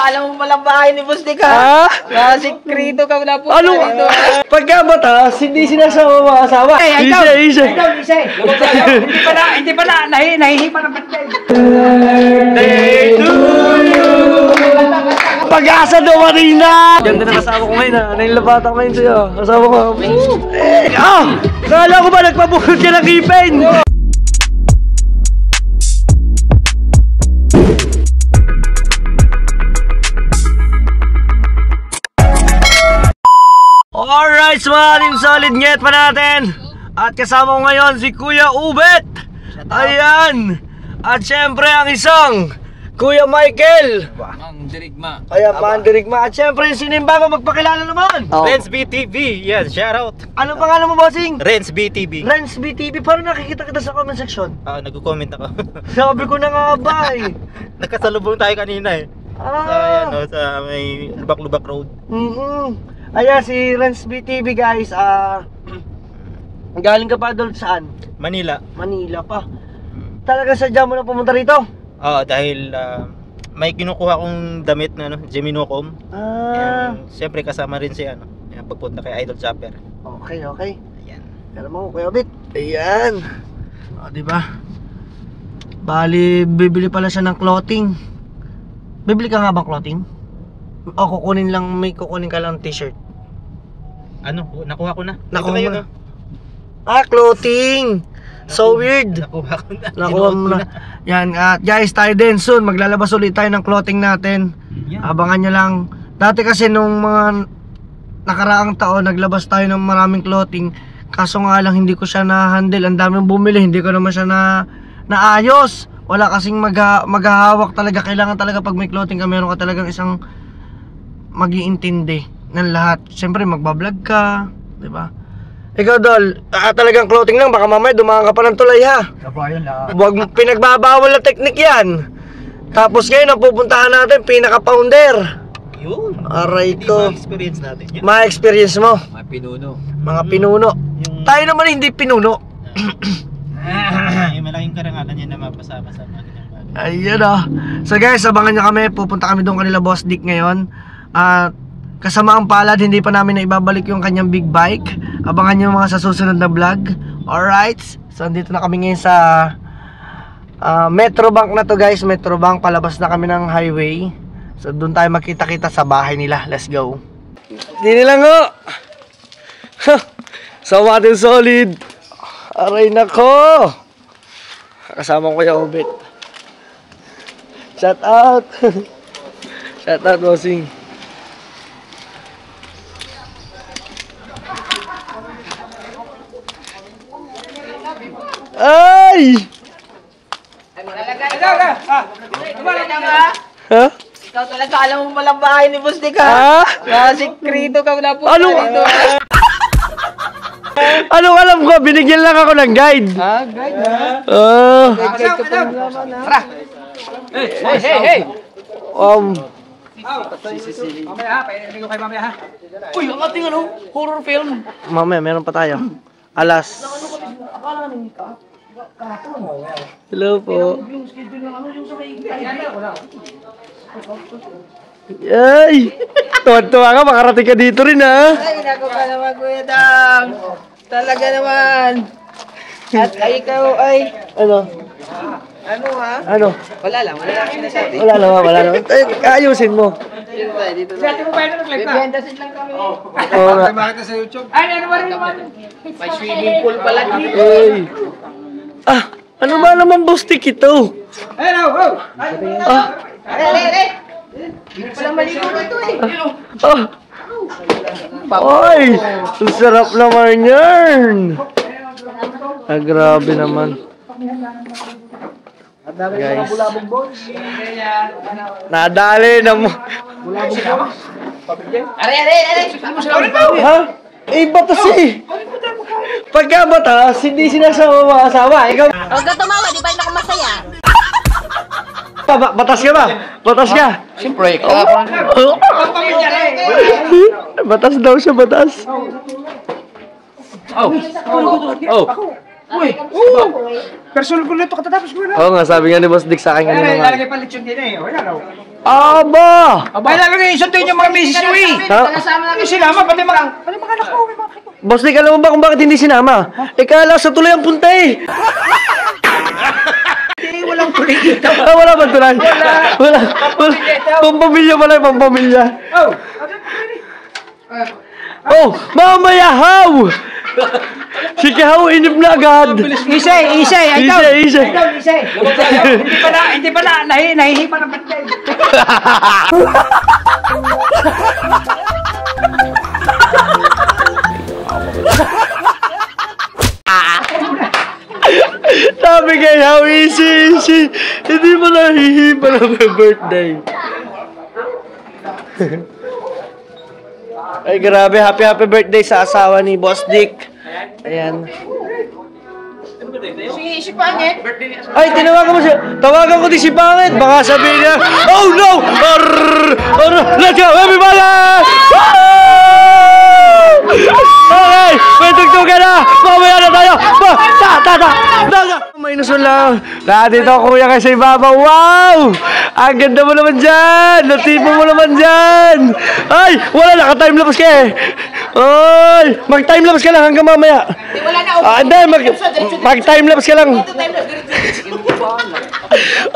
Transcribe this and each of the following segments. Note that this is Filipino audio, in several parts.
alam mo malang bahay ni Boss Dick, ha? Nakasikreto ka na po. Ano? Pagka batas, hindi sinasama mga asawa. Isa. Hindi pala, nahihipa na ba't kayo? Day to you. Pag-asa daw, Marina! Ganda na kasama ko ngayon, ha? Nailabatan ko ngayon sa'yo. Kasama ko. Kala ko ba nagpabukod ka ng ipin? Alright, mga solid get pa natin. At kasama ko ngayon si Kuya Ubet. Ayan. At syempre ang isang Kuya Michael. Mandirigma. Ayan, Mandirigma. At syempre yung sinimbago magpakilala naman. Renz BTV. Yes, shout out. Anong pangalan mo, bossing? Renz BTV. Renz BTV. Parang nakikita kita sa comment section. Nag-comment ako. Sabi ko na nga ba eh. Nagkasalubong tayo kanina eh. Sa may Lubak-Lubak Road. Ayan, si Renz BTV guys. Galing ka pa doon saan? Manila. Manila pa. Talaga sadya mo na pumunta rito? Oo, dahil may kinukuha kong damit na Geminocom. Siyempre kasama rin si yung pagpunta kay Idol Chopper. Okay. Ayan. Alam mo, Kuya Ubet. Ayan. Diba? Bali, bibili pala siya ng clothing. Bibili ka nga bang clothing? O kukunin lang, may kukunin ka lang t-shirt. Nakuha ko na. Nakuha mo na. Clothing! So weird. Nakuha ko na. Nakuha mo na. Yan, guys, tayo din soon. Maglalabas ulit tayo ng clothing natin. Abangan nyo lang. Dati kasi nung mga nakaraang taon, naglabas tayo ng maraming clothing. Kaso nga lang, hindi ko siya na-handle. Ang daming bumili, hindi ko naman siya naayos. Wala kasing maghahawak talaga. Kailangan talaga pag may clothing ka, meron ka talagang isang mag-iintindi ng lahat. Siyempre, magbablog ka. Diba? Ikaw, Dol, talagang clothing lang, baka mamaya dumaan ka pa ng tulay, ha? Huwag pinagbabawal na technique yan. Tapos ngayon, ang pupuntahan natin, pinaka-founder. Yun. Aray ko. Ma-experience natin yun. Ma-experience mo. Mga pinuno. Tayo naman hindi pinuno. Yung malaking karangalan niya na mapasama sa mga ganyang bagay. Ayun So guys, abangan nyo kami. Pupunta kami doon kanila Boss Dick ngayon. At kasama ang palad, hindi pa namin na ibabalik yung kanyang big bike. Abangan nyo mga sa susunod na vlog. Alright, so andito na kami ngayon sa Metro Bank na to guys. Metro Bank, palabas na kami ng highway. So doon tayo magkita-kita sa bahay nila. Let's go. Di nila ngo. So ating solid. Aray nako. Kasama ko yung Ubet. Shout out. Shout out, bossing. Ay! Ha? Ikaw talaga, alam mo malang bahay ni Boss Dick, ha? Nakasikreto ka na po. Anong alam ko? Binigyan lang ako ng guide. Guide ha? Guide ka pa naman, ha? Hey! Mamaya ha, paininig ko kayo mamaya ha. Uy, ang ating horror film. Mamaya, meron pa tayo. Alas. Hello po. Ay! Tuwan-tuwa ka, makarating ka dito rin, ha? Ay, naku ka naman, Kuya Dang. Talaga naman. At ikaw ay... Ano ha? Wala lang sinasabi. Wala naman. Ayusin mo. Dito na. Dito na. Bibentasin lang kami. Bakit na sa YouTube? Ay, ano ba rin naman? May swimming pool pala dito. Ano ba naman bustik ito? Hello! Hindi pala maligo dito eh. Ay! Ang sarap naman yan! Grabe naman. Guys. Nadali na mo. Are! Ha? Batas eh. Pagka batas, hindi sinasama mga asawa. Ikaw. Huwag ka tumawa, di ba ako masaya? Batas ka ba? Batas ka? Siyempre, Batas daw siya, batas. Uy! Personal ko nito katatapos ko na. Oo nga, sabi nga ni Boss Dick sa akin kanina nga. Lalagay pa lechon din eh. Wala raw. Aba! Ay, lalagay yung suntuin yung mga misis ko eh. Ha? Yung sinama, pati mga anak ko. May mga anak ko. Boss Dick, alam mo ba kung bakit hindi sinama? Kala sa tulay ang punta eh. Eh, walang tuloy dito. Ah, wala ba tulay? Wala. Pampamilya pala, pampamilya. Oh! Oh, mamaya haw! Si Kahaw inip na agad. Isay! Ikaw! Isay. Isay! Hindi pa na, nahihipa ng batay. Sabi kay Haw, easy. Hindi mo nahihipa na may birthday. Ay, grabe. Happy birthday sa asawa ni Boss Dick. Ayan. Si Pangit. Ay, tinawagan mo siya. Tawagan ko din si Pangit. Baka sabihin niya, oh no! Let's go, everybody! Okay, may tugtugan na! Mamaya na tayo! May nusol lang. Dito ako kuya kay sa ibabaw. Wow! Ang ganda mo naman dyan! Natipo mo naman dyan! Ay! Wala, naka-timelapse ka eh! Ay! Mag-timelapse ka lang hanggang mamaya. Wala na. Hindi, mag-timelapse ka lang.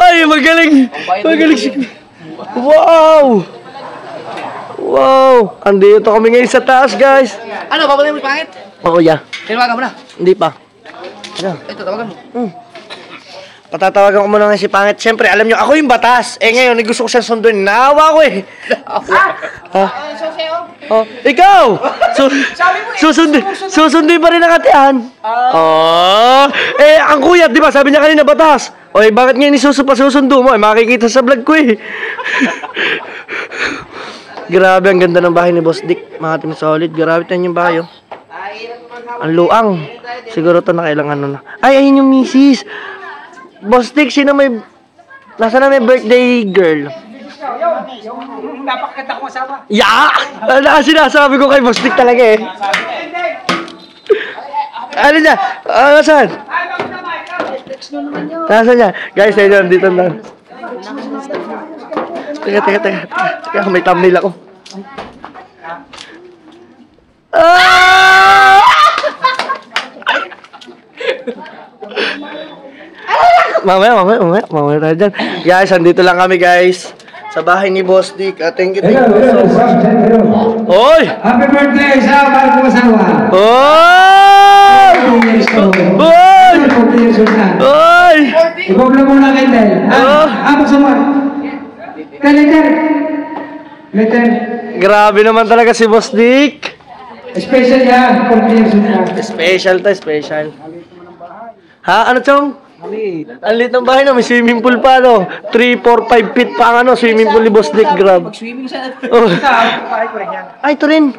Ay, magaling! Magaling siya. Wow! Wow! Andito kami ngayon sa taas, guys. Ano, babalik mo si Pangit? Oo, yeah. Tinawagan mo na. Hindi pa. Ano? Ito, tawagan mo. Patatawagan ko muna nga si Pangit. Siyempre, alam nyo, ako yung batas. Eh ngayon, gusto ko siyang sunduin. Naawa ko eh. Ha? Oh, ikaw! Susunduin pa rin ang atihan. Oh, eh, ang kuya, di ba, sabi niya kanina batas. Oy, bakit ngayon susundo mo? Eh, makikita sa vlog ko eh. Grabe, ang ganda ng bahay ni Boss Dick. Mga Team Solid. Grabe tayo yung bahay, oh. Ang luang. Siguro ito nakailangan na. Ay, ayun yung misis. Boss Dick, sino may... Nasa na may birthday girl? Napakaganda kong asawa. Ya! Sinasabi ko kay Boss Dick talaga eh. Ano niya? Nasaan? Nasaan niya? Guys, ayun, dito lang. Teka, may thumbnail ako. Ah! Mamaya tayo dyan. Guys, andito lang kami guys. Sa bahay ni Boss Dick. Thank you so much. Hoy! Happy birthday sa bagong asawa. Hoy! Hoy! Hoy! Ibablo mo na kay Tel. Abang sumar. Letter. Grabe naman talaga si Boss Dick. Special yan. Special to, special. Ha? Ano, Chong? Ang lit ng bahay na, may swimming pool pa, no? 3, 4, 5 feet pa ang swimming pool ni Boss Dick. Grab. Mag-swimming siya. Oh. Ay, ito rin.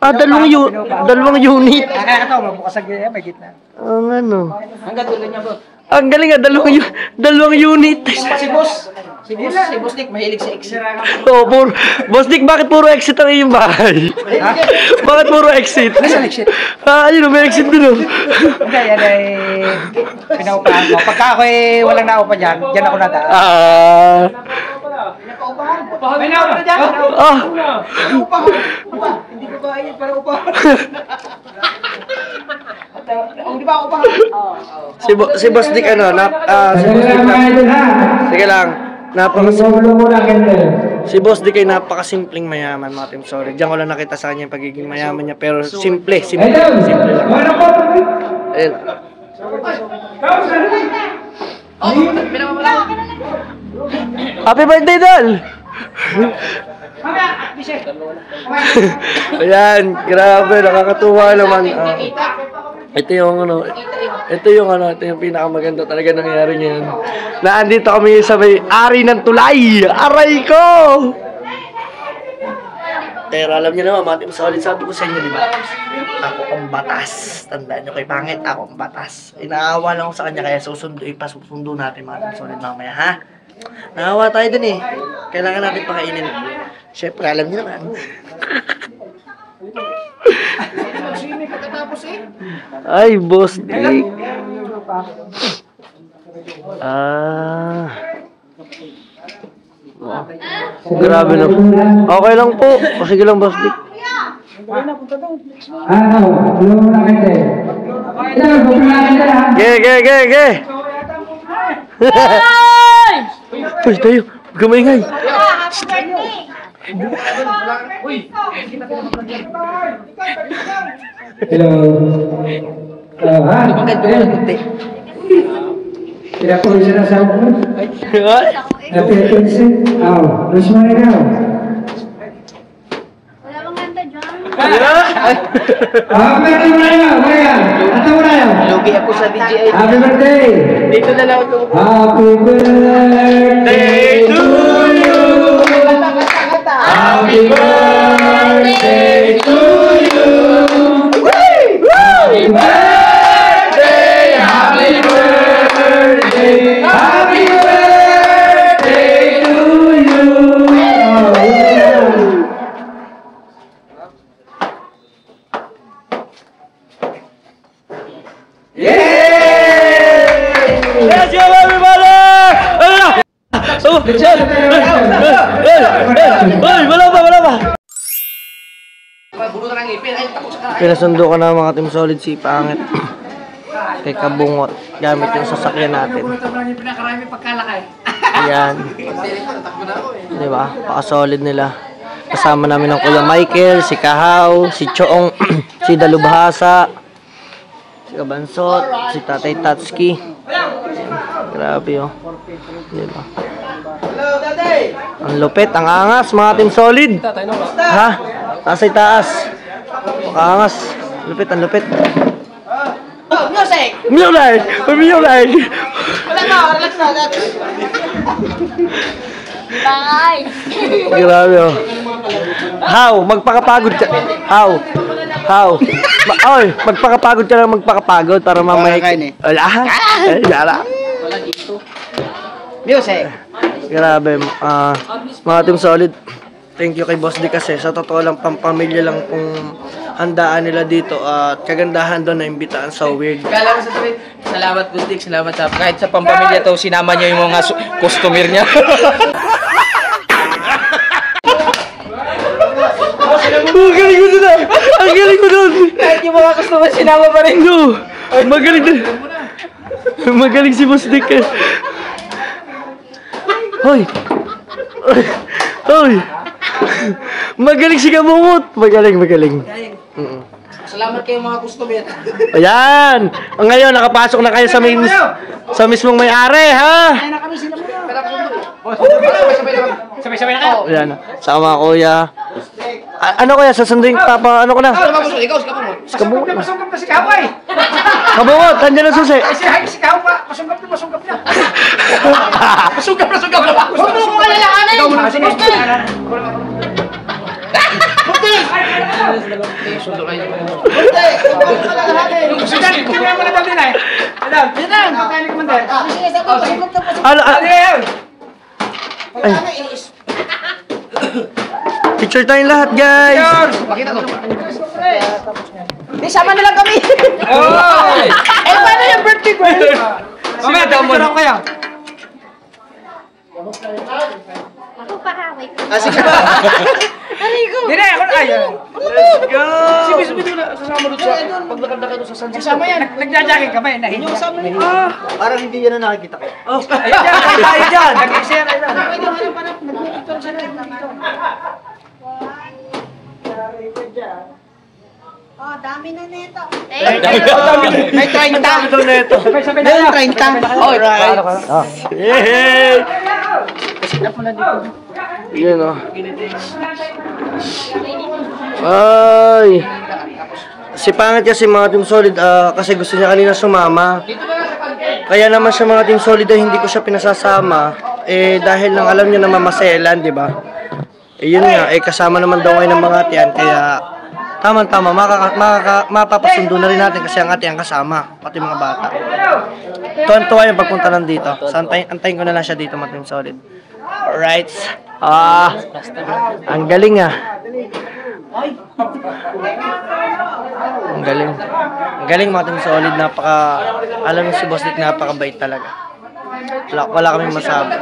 Dalawang unit. Kaya ito, mabukas ang may gitna. Ang ano. Hanggang tuloy niya bro. Ang galing nga, dalawang unit. Si Boss Dick, mahilig sa exit. Oh, Boss Dick, bakit puro exit ang iyong bahay? Bakit puro exit? Nasaan exit? Ayun, may exit din, oh. Hindi, yan ay pinaupahan ko. Pagka ako walang naupa dyan, dyan ako nadaan. May naupa na dyan? Hindi ko ba yun para upahan? Di ba upahan? Si Boss Dick, ano, si Boss Dick sige lang. Si Boss Dick ay napakasimpleng mayaman, mga Team Solid. Diyan ko lang nakita sa kanya yung pagiging mayaman niya. Pero simple lang. Ayun. Happy birthday, Dol! Ayan, grabe, nakakatuwa naman. Ito yung pinakamaganda talaga nangyari ngayon. Naandito kami sa may ari ng tulay. Aray ko! Pero alam niyo naman, mga Team Solid, sabi ko sa inyo, di ba? Ako ang batas. Tandaan niyo kay Pangit, ako ang batas. Inaawa lang ako sa kanya, kaya susundo natin, mga Team Solid, mamaya, ha? Naawa tayo dun eh. Kailangan natin pakainin. Siyempre, alam niyo naman. Ay, Boss Dick. Ah. Grabe na. Okay lang po. O sige lang, Boss Dick. Ge. Uy, tayo. Huwag ka maingay. Hello. Tidak perlu saya sambung. Tapi itu sih. Terus mana kau? Wala bang ganda dyan? Apa yang mana? Mana? Atau mana? Lugi ako sa DJI. Happy birthday. Dito na lang ako. Happy birthday to you. Happy birthday to you. Happy birthday. Happy birthday. Happy birthday to you. Let's go, everybody! Wala pa! Pinasundo ko na mga Team Solid si Pangit. Kay Kabungot. Gamit yung sasakyan natin. Yan. Diba? Paka-solid nila. Kasama namin ng Kuya Michael, si Kahaw, si Choong, si Dalubhasa, si Kabansot, si Tatay Tatski. Grabe oh. Diba? Ang lupit, ang angas mga Team Solid. Ha? Nasa itaas. Angas. Lupit, ang lupit. Oh, music! Music! Music! Wala na, relax na. Bye! Grabe oh. How? Magpakapagod ka. How? Oy, magpakapagod ka lang magpakapagod para mamaya. Wala. Wala. Music! Grabe. Mga Team Solid. Thank you kay Boss D kasi sa totoo lang pampamilya lang kung handaan nila dito at kagandahan doon na imbitaan sa weird. Kala ko sa tweet, salamat Gustik, salamat sa kahit sa pampamilya to, sinama niya yung mga customer niya. Ang galing ko doon! Ang galing ko doon! Kahit yung mga customer, sinama pa rin. No! Magaling doon! Magaling si Boss D eh. Hoy! Hoy! Magaling si Kabungot! Magaling. Salamat kayo mga customer. Ayan! Ngayon, nakapasok na kayo sa mismong may-ari, ha? Sabay-sabay na kayo. Ayan, sama kuya. Ano kuya, sasunduin ka pa, ano ko na? Ikaw, Si Kabungot. Masungkap na si Kaway. Kabungot, andyan ang susi. Si Kawa pa. Masungkap na. Masugap na. Huwag mo ko kalalahanin. Ikaw muna. Sige. Sundo kayo. Sige. Kaya mo na daw din eh. Adam. Kaya ni Commander. Ano? Ay. Picture tayong lahat, guys. Pakita ko. Sama na lang kami. Paano yung birthday ko? Mamaya, daw mo na kayo. Ako pa ha, wait. Sige ba? Dire, ako na. Let's go! Sabi na, kasama doon sa paglakad-lakad doon sa San Francisco. Kasama yan. Nagjajakin ka ba? Nahinyo. Parang hindi yan na nakikita ko. Oh, tayo dyan! Nag-share na lang. Oh, dami na neto. May 30. Sabay-sabay na lang. May 30. Alright. Yay! Yan o. Ay! Si Pangit kasi mga Team Solid, kasi gusto niya kanina sumama. Kaya naman siya mga Team Solid ay hindi ko siya pinasasama. Dahil lang alam niya na mamaselan, di ba? Yun nga, kasama naman daw ngayon ng mga atiyan, kaya tama-tama, mapapasundo na rin natin kasi ang atiyan kasama, pati mga bata. Tuwan-tuwa yung pagpunta lang dito. So, antayin ko na lang siya dito, mga Team Solid. Alright. Ang galing ah. Ang galing. Ang galing mga Team Solid. Alam mo si Boss Dick, napakabait talaga. Wala kaming masabi.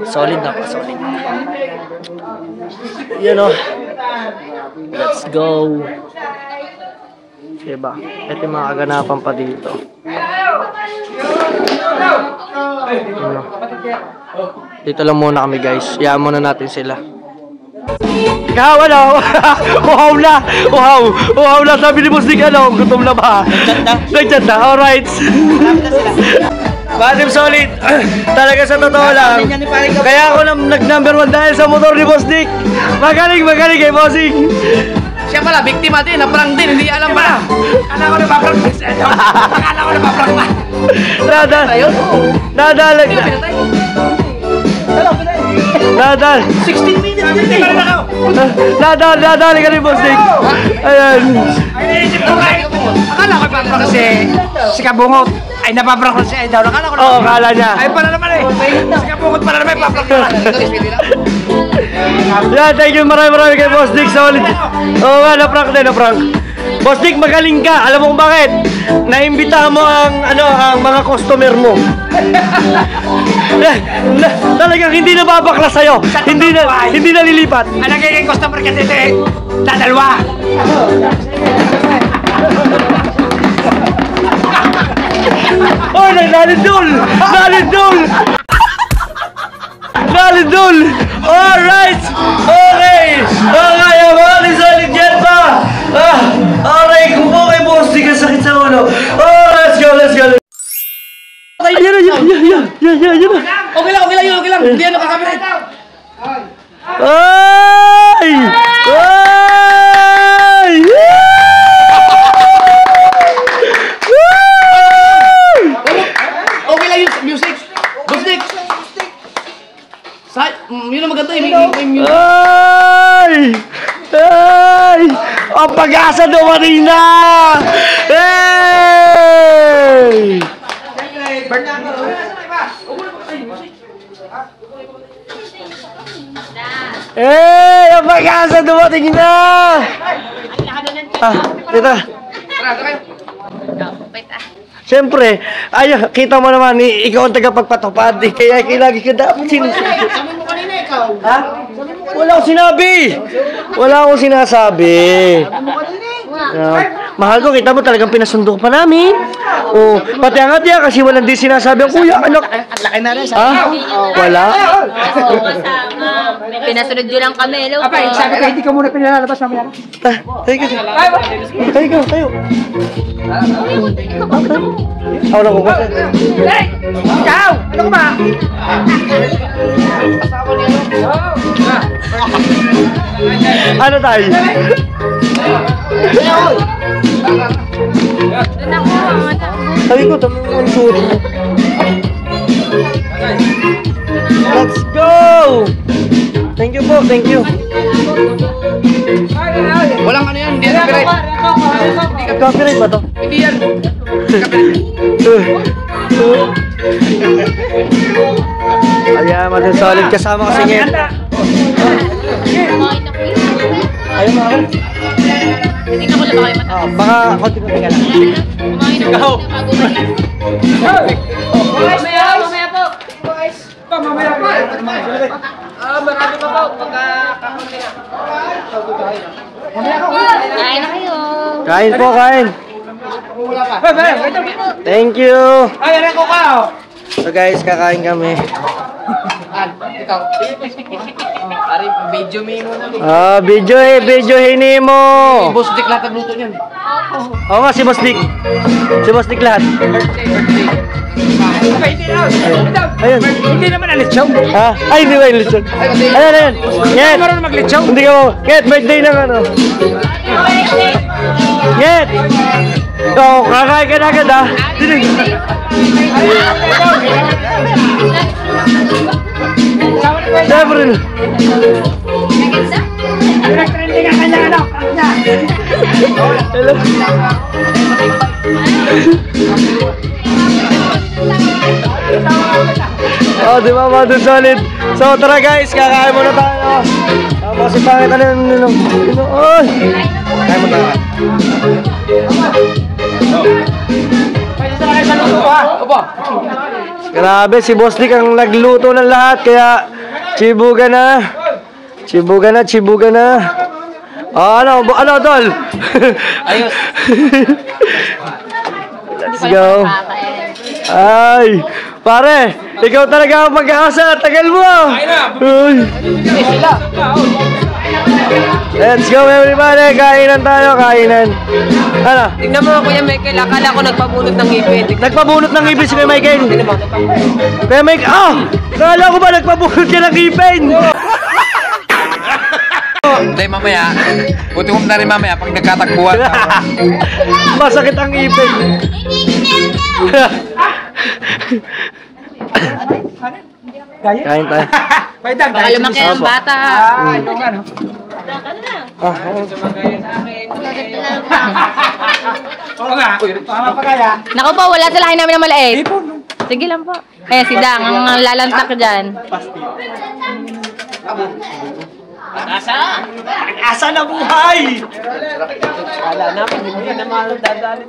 Solid, napaka-solid. Yan o. Let's go. Diba? Ito yung mga kaganapan pa dito. Ano? Dito lang muna kami guys. Iyan muna natin sila. Ikaw ano? Uhaw na! Uhaw na! Sabi ni Boss Dick ano? Gutom na ba? Nagchat na? Alright! Team Solid! Talaga sa totoo lang. Kaya ako nag-number 1 dahil sa motor ni Boss Dick. Magaling kay Bossing. Siya pala, biktima din, naprank din, hindi alam ba? Akala ko napaprank ba siya? Akala ko napaprank ba? Nadal! 16 minutes din eh! Nadal ka rin, Boss Dick! Ayan! Ay, naisip ko kayo! Akala ko napaprank si Kabungot. Ay, napaprank ko siya. Akala ko Oo, kala niya. Ay, para naman eh! Si Kabungot para naman, paprank ko lang. Yeah, thank you marami kay Boss Dick. Solid. Oo nga, na-prank. Boss Dick, magaling ka. Alam mo kung bakit? Naimbita mo ang mga customer mo. Talagang hindi na babakla sa'yo. Hindi na lilipat. Ang nagiging customer kasi ito eh, dadalwa. Oh, nalidol! Alright! Okay! Mga solid yan pa! Alright, kung po kay Boss Dick ang sakit sa ulo. Oh, let's go! Ayan! Okay lang. Hindi ano kakapilit. Ay! Okay lang yung music. Boss Dick. Yun ang maganda, may music. Ay! Ang pag-asa dumating na! Hey! Ang pag-asa dumating na! Dito. Siyempre, kita mo naman, ikaw ang tagapagpatupad. Kaya lagi ka dapat sinusunod. Sabi mo kanina ikaw. Ha? Wala akong sinasabi. Mahal ko, kita mo talagang pinasundo pa namin. Oh, pati ang atya kasi walang di sinasabi ang kuya. Anak. Ang laki na rin. Wala. Oo, kasama. Pinasunod nyo lang kami. Hello po. Apay, sabi ko, hindi ka muna pinalalabas mamaya. Tayo. Ako na po ba? Ikaw! Ano ko ba? Ano tayo? Sabi ko, tama mo ang suot mo. Let's go! Thank you po, thank you. Walang ano yan, hindi yan copyright. Copyright ba to? Hindi yan. Ayan, Madam Solid kasama kasi ngayon. Ayaw mo ako? Hindi ka ko lang ba kayo matapos? Baka konti-konti ka lang. Kumain na po. Mamaya po. Mamaya pa. Marami pa po. Pagkakakunti na. Kain na kayo. Kain po, kain. Thank you. Ay, aray ko ka. So guys, kakain kami. Ikaw. Pari, video mo na. Video hini mo. Boss Dick lahat ang luto niyan. Oo nga, si Boss Dick. Si Boss Dick lahat. Ayun. Hindi naman alitsyaw. Ha? Ay, hindi ba yung lechon? Ayan. Nget. Marunong maglitsyaw. Hindi ka mo. Nget, birthday ng ano. Nget. Oo, kakain ka na agad ha. Siyempre. Nag-trending ang kanya ano. Hello. Oh, di ba, Madam Solid? So, tara guys, kakain muna tayo. Tapos, Kasi pangit ano yun. Oy! Kaya mo na. Grabe, si Boss Dick ang nagluto ng lahat, kaya chibuga na. Chibuga na. Ano, Tol? Ayos. Let's go. Ay, pare, ikaw talaga ang mag-aasa. Tagal mo. Uy. Let's go everybody. Kainan tayo, kainan. Ano? Tingnan mo Kuya Michael, akala ko nagpabunot ng ngipin. Nagpabunot ng ngipin si Kuya Michael. Kuya Michael, akala ko ba nagpabunot ka ng ngipin? Hindi mamaya, buti mo na rin mamaya pag nagkatakbuhan ka. Masakit ang ngipin. Kain tayo. Baka lumaki ang bata. Naku po, wala sa lahi namin ng maliit. Sige lang po. Kaya si Dang, ang lalantak dyan. Asa na buhay! Wala na, hindi mo na naman dadali.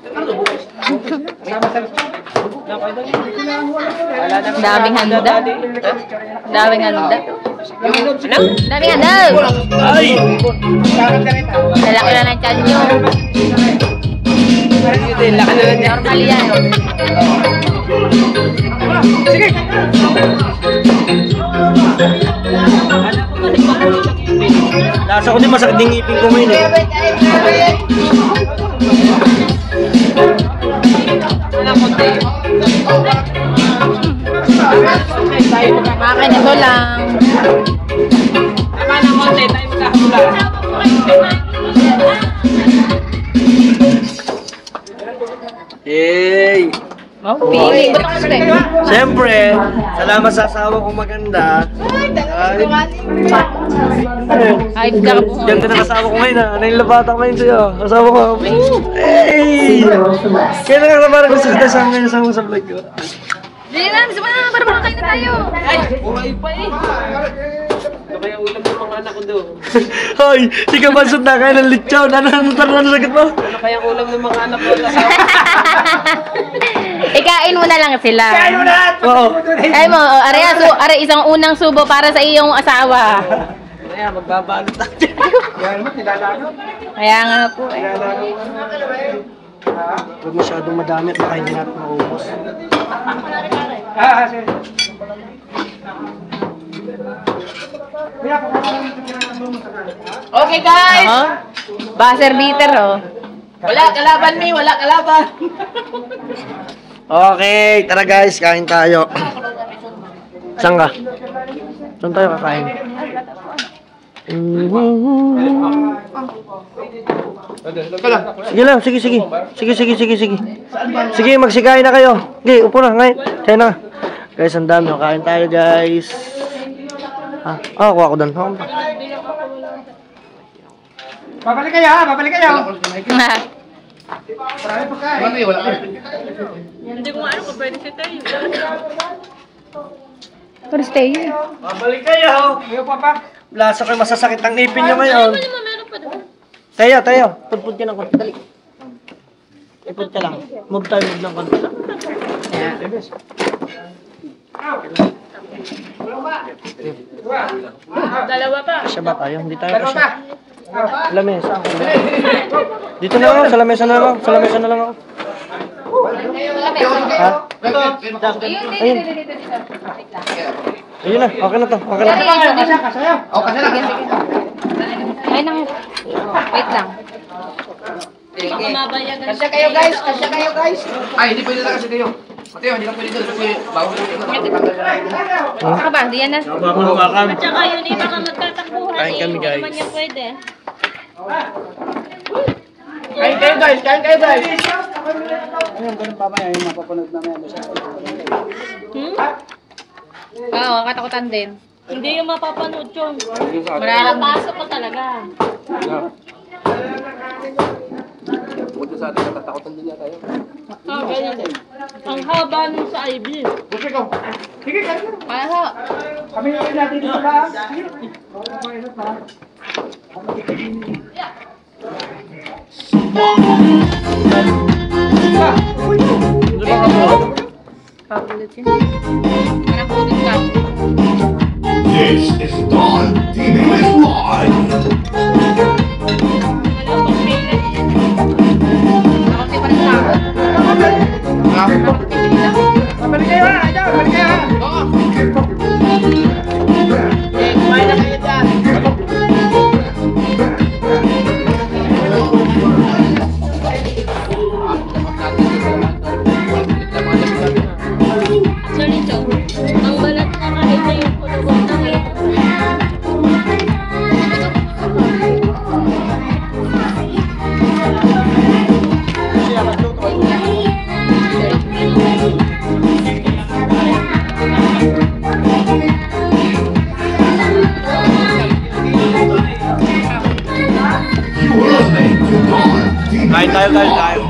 Daming handa. Daming handa. Daming handa. Ay! Lalaki na ng tiyan nyo. Normal yan. Lasa ko din masakit yung ngipin ko ngayon eh. Akin ito lang. Tama na konti, tayo magkakabulan. Yay! Oh, pili. Ba't ako gusto? Siyempre, salamat sa asawa kong maganda. Ay, bigla ka po. Ganda ng asawa ko ngayon ha. Nailabata ko ngayon sa'yo. Asawa ko. Hey! Kaya na nga parang gusto kita sa ngayon sa vlog ko. Hindi na, gusto mo na. Para makakain na tayo. Ay, buhay pa eh. Ito kaya ulam ng mga anak ko doon. Hoy! Di ka bansot na kaya ng litsaw. Ano sagot mo? Ano kaya ulam ng mga anak ko? Ikain mo na lang sila. Kain mo lahat! Oo. Ay mo, are isang unang subo para sa iyong asawa. Kaya magbabalot tayo. Kaya nga po eh. Huwag masyadong madami at baka hindi natin maubos. Okay guys! Buzzer beater oh. Wala kalaban mi, wala kalaban. Okay, tara guys, kain tayo. Saan ka? Saan tayo kakain? Sige lang, sige. Sige, magsikain na kayo. Okay, upo na, ngayon. Kaya na. Guys, ang dami. Kain tayo, guys. Kuha ko doon. Babalik kayo ha, babalik kayo. Hindi mo ano kung pwede siya tayo. Pero stay here. Babalik kayo. Kayo papa. Lasa kayo masasakit ang ngipin nyo ngayon. Tayo. Pudpud ka ng konti. Dali. Ipud ka lang. Move ng konti lang. Dalawa pa. Kasya ba tayo? Hindi tayo kasya. Lamesa. Dito na lang ako. Sa lamesa na lang ako. Ha? Ayun. Ayun na. Okay na to. Ay nang. Wait lang. Kasya kayo guys. Ay, hindi pwede na kasi kayo. Mateo, hindi lang pwede doon kasi bawal dito. Saka ba? Diyan na. At saka yun eh, baka magtatakbuhan. Kain kami, guys. Hindi naman niya pwede. Kain kayo guys. Ayun, ganun mamaya yung mapapanood namin sa Oo, katakutan din. Hindi yung mapapanood yun. Marapasok ko talaga. Punta sa atin, natatakotan din niya tayo. Ganyan din. Ang haba nun sa IB. Sige, go. Sige, kayo. Kaya ho. Kami natin dito lang. Sige. This is Don TV Live. Balik kayo ha! Balik kayo ha! Oo! Kumain na kayo dyan! Sorry, Chong. Ang balat na kahit na yung kulubog na ngayon. Kain tayo.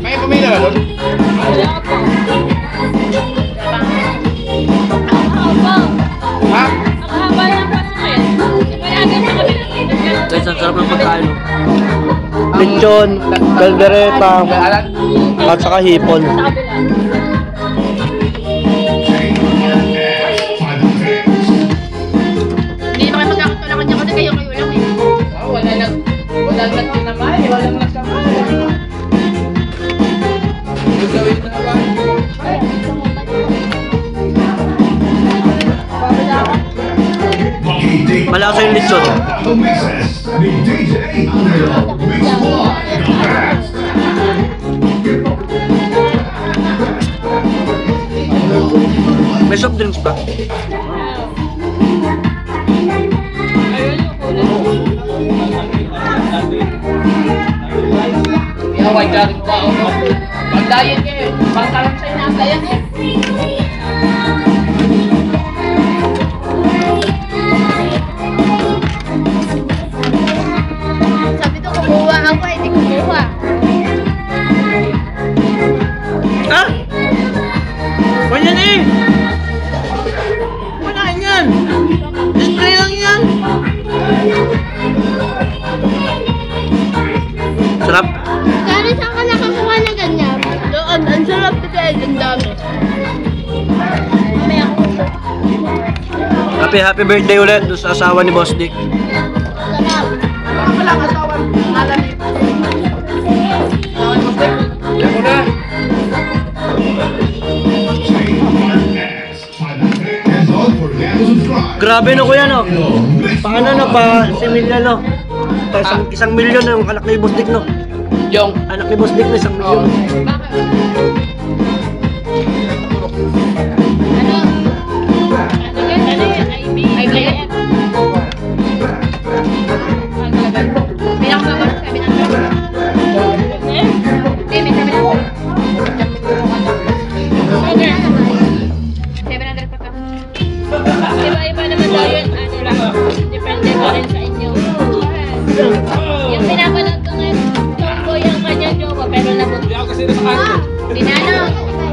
May pamilya ba doon? Ha? Ang haba ng pasukin. Sigurado na kami ng Guys, ang sarap ng pagkain. Lechon, caldereta, at saka hipon. sa kabila. Hindi naman magkakatulakan niya kasi kayo lang eh. Wala lang tinamay. Walang nagkamay. Gagawin na ba? Malasa yung lechon. Ni DJ Angelo Mix Live. May soft drinks pa. Yaway ka rin ba? Pag-diet kayo. Pagkalang sa'yo na ang diet eh. Sabi ko kumuha ako eh, hindi kumuha. Ah! Wala na eh! Wala yan! Display lang yan! Sarap! Kaya saan ka nakakuha na ganyan? Doon, ang sarap ito eh, ang dami. Mamaya ako. Happy birthday ulit doon sa asawa ni Boss Dick. Sarap. Wala ang asawan. Alam eh. Yan mo na. And don't forget to subscribe. Grabe no kuya no? Paano na pa si Milya no? Pa isang milyon na yung anak ni Boss Dick no? Yung. Anak ni Boss Dick na 1 milyon. Ano yan? IBF. Pinakababa sa 700. Hindi, may 700 pa ka. Iba-iba naman daw yun. Ano lang. Depende pa rin sa inyo. Yung pinapanood ko ngayon, tomboy ang kanyang jowa, pero nabot. Tinanong,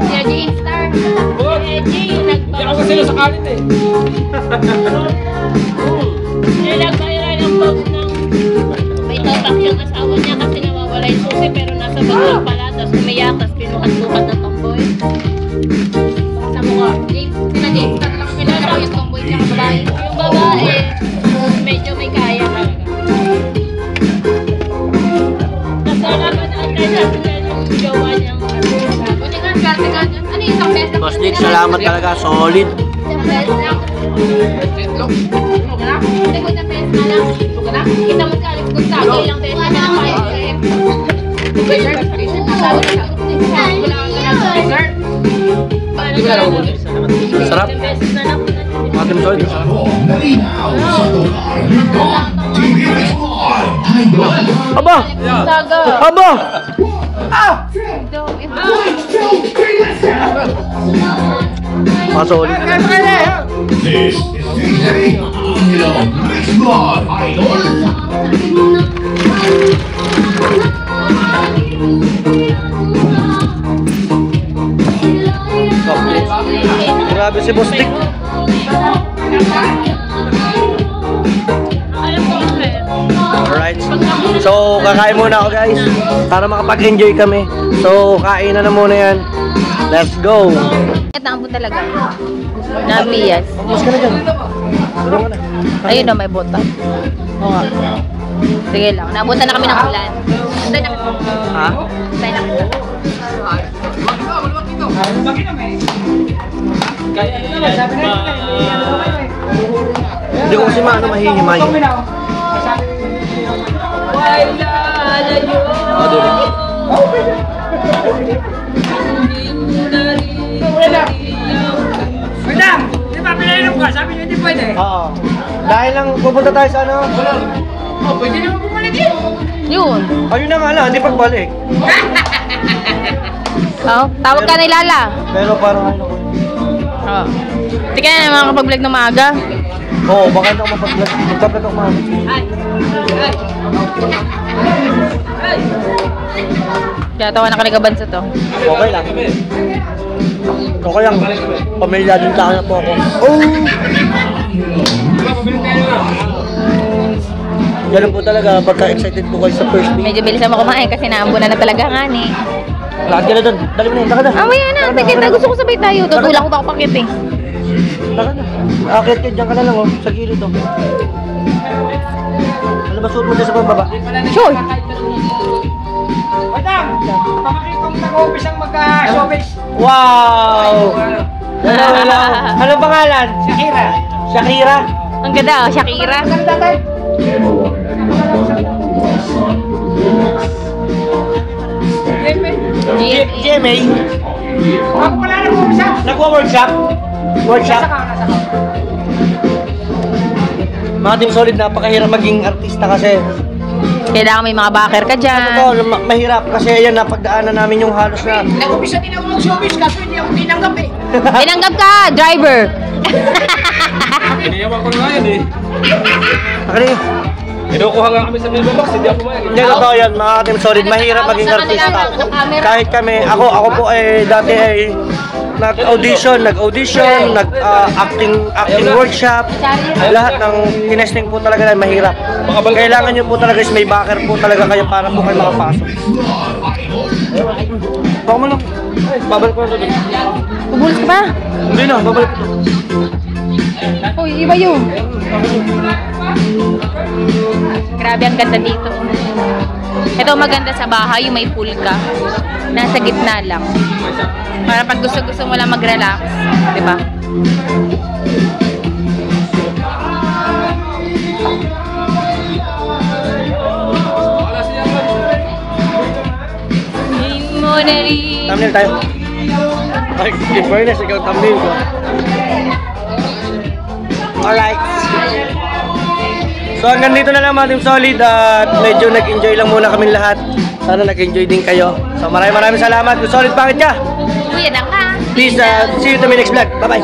si G Star. Si yung nagpa-viral ng post ng may topak yung asawa niya kasi nawawala yung susi pero nasa bag pala, tapos umiyak, tapos pinukat-bukat ng tomboy. Sa mga James, sila James, tatlong kilala yung tomboy tsaka babae. Yung babae, medyo may kaya talaga. Nasalamat ang kanya yung jowa niyang Buti nga, swerte ka dyan. Ano yung isang beses lang? Boss Dick, salamat talaga. Solid. Isang beses lang. Hindi ko isang beses na lang. Kita mo ka, kung sa akin ilang beses na lang kayo. Sarap. beses na lang. Ating solid. Nalinaw sa lugar ni Don TV Mix Live. Idol. Aba! Saga. Aba! Solid. This is DJ Angelo Mix Live. Idol. Grabe si Boss Dick. Alright. So, kakain muna ako guys. Para makapag-enjoy kami. So, kain na muna yan. Let's go. Naampo talaga. Nabias. Mas ka na dyan. Ayun na, may botan. Oo nga. Sige lang. Naabutan na kami ng ulan. Antay na kita. Ha? Antay na kita. Hindi ko kasi maano mahihimay. Madam, di ba pinainom ka? Sabi niyo hindi pwede. Oo. Dahil lang pupunta tayo sa ano? Oh, pwede naman bumalik yun. Yun. Ayun na nga lang, hindi pagbalik. Oh, tawag ka ni Lala. Pero parang ano ko. Oh. Hindi ka na makakapag-vlog ng maaga. Oo, baka hindi ako mapag-vlog. Magpag-vlog ako mga. Kaya tawa na kaligaban sa to. Okay lang. Okay lang. Pamilya din tayo po ako. Oh! Ganun po talaga, pagka-excited po kayo sa first meet. Medyo bilisan mo kumain kasi naambunan na talaga nga ni. Lagi na doon. Dali mo na yun. Taka na. Mamaya na, kita. Gusto ko sabay tayo. Tutulak ko pa ako pakit eh. Taka na. Akit ka dyan ka na lang oh. Sa gilid oh. Ano ba suot mo dyan sa pababa? Sure. Madam, pamakitong nag-office ang magka-showbiz. Wow! Hello, hello. Anong pangalan? Shakira. Shakira? Ang ganda oh, Shakira. GMA? Ako pala nag-office. Nagwa-workshop? Workshop? Nasa ka. Mga Team Solid, napakahirap maging artista kasi Kailangan may mga backer ka dyan. ano to, mahirap kasi yan napagdaanan namin yung halos na Nag-office din ako mag-showbiz kaso hindi ako tinanggap eh. Tinanggap ka, driver. Iniyawan ko na nga yan eh. Ano yun? Kinukuha nga kami sa mailbox, hindi ako pumayag. Hindi, totoo yan, mga Team Solid, mahirap maging artista. Kahit kami, ako po dati ay nag-audition, nag-acting workshop, lahat ng tinesting po talaga ay mahirap. Kailangan nyo po talaga is may backer po talaga kayo para po kayo makapasok. Baka mo lang, babalik ko na ito. Pubulis ka ba? Hindi na, babalik ko ito. Uy, iba yun. Grabe, ang ganda dito. Ito maganda sa bahay, yung may pool ka. Nasa gitna lang. Para pag gusto mo lang mag-relax. Diba? Thumbnail tayo. Ay, in fairness, ikaw thumbnail ko. Alright. So hanggang dito na lang mga Team Solid at medyo nag-enjoy lang muna kami lahat. Sana nag-enjoy din kayo. So maraming salamat. Team Solid, pangit ka! Uy, yan ang ka. Please, see you to my next vlog. Bye-bye.